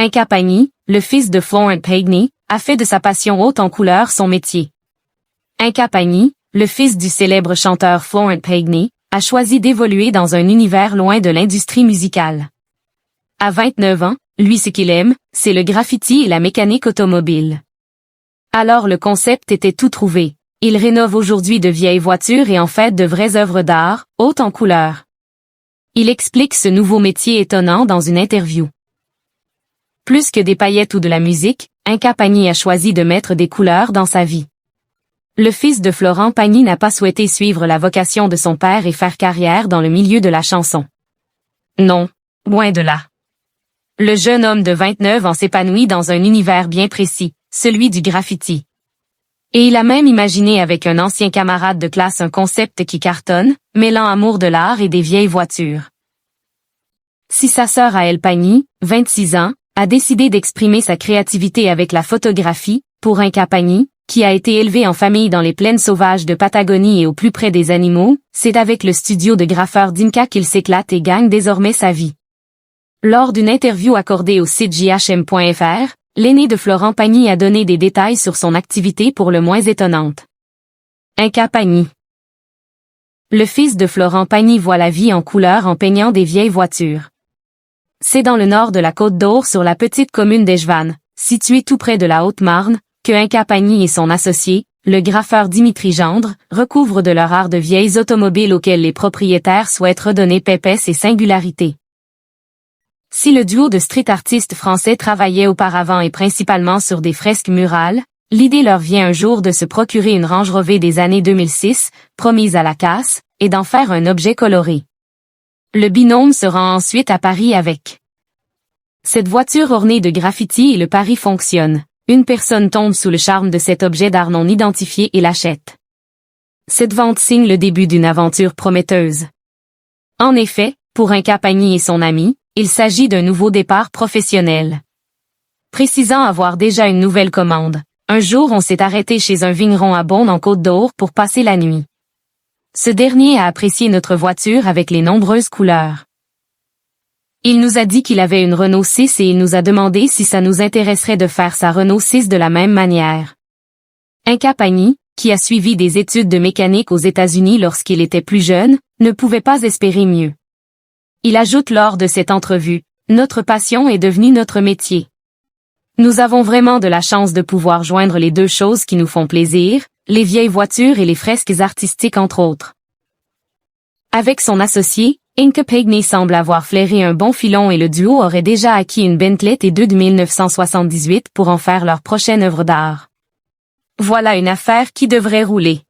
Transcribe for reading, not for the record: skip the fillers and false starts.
Inca Pagny, le fils de Florent Pagny, a fait de sa passion haute en couleurs son métier. Inca Pagny, le fils du célèbre chanteur Florent Pagny, a choisi d'évoluer dans un univers loin de l'industrie musicale. À 29 ans, lui ce qu'il aime, c'est le graffiti et la mécanique automobile. Alors le concept était tout trouvé. Il rénove aujourd'hui de vieilles voitures et en fait de vraies œuvres d'art, hautes en couleurs. Il explique ce nouveau métier étonnant dans une interview. Plus que des paillettes ou de la musique, Inca Pagny a choisi de mettre des couleurs dans sa vie. Le fils de Florent Pagny n'a pas souhaité suivre la vocation de son père et faire carrière dans le milieu de la chanson. Non, loin de là. Le jeune homme de 29 ans s'épanouit dans un univers bien précis, celui du graffiti. Et il a même imaginé avec un ancien camarade de classe un concept qui cartonne, mêlant amour de l'art et des vieilles voitures. Si sa sœur Aëlle Pagny, 26 ans, a décidé d'exprimer sa créativité avec la photographie, pour Inca Pagny, qui a été élevé en famille dans les plaines sauvages de Patagonie et au plus près des animaux, c'est avec le studio de graffeur d'Inca qu'il s'éclate et gagne désormais sa vie. Lors d'une interview accordée au site jhm.fr, l'aîné de Florent Pagny a donné des détails sur son activité pour le moins étonnante. Inca Pagny. Le fils de Florent Pagny voit la vie en couleur en peignant des vieilles voitures. C'est dans le nord de la Côte d'Or sur la petite commune d'Echevannes, située tout près de la Haute-Marne, que Inca Pagny et son associé, le graffeur Dimitri Gendre, recouvrent de leur art de vieilles automobiles auxquelles les propriétaires souhaitent redonner pépesse et singularité. Si le duo de street artistes français travaillait auparavant et principalement sur des fresques murales, l'idée leur vient un jour de se procurer une Range Rover des années 2006, promise à la casse, et d'en faire un objet coloré. Le binôme se rend ensuite à Paris avec cette voiture ornée de graffiti et le pari fonctionne. Une personne tombe sous le charme de cet objet d'art non identifié et l'achète. Cette vente signe le début d'une aventure prometteuse. En effet, pour Inca Pagny et son ami, il s'agit d'un nouveau départ professionnel. Précisant avoir déjà une nouvelle commande, un jour on s'est arrêté chez un vigneron à Beaune en Côte d'Or pour passer la nuit. Ce dernier a apprécié notre voiture avec les nombreuses couleurs. Il nous a dit qu'il avait une Renault 6 et il nous a demandé si ça nous intéresserait de faire sa Renault 6 de la même manière. Inca Pagny, qui a suivi des études de mécanique aux États-Unis lorsqu'il était plus jeune, ne pouvait pas espérer mieux. Il ajoute lors de cette entrevue, « Notre passion est devenue notre métier. Nous avons vraiment de la chance de pouvoir joindre les deux choses qui nous font plaisir, les vieilles voitures et les fresques artistiques entre autres. » Avec son associé, Inca Pagny semble avoir flairé un bon filon et le duo aurait déjà acquis une Bentley T2 de 1978 pour en faire leur prochaine œuvre d'art. Voilà une affaire qui devrait rouler.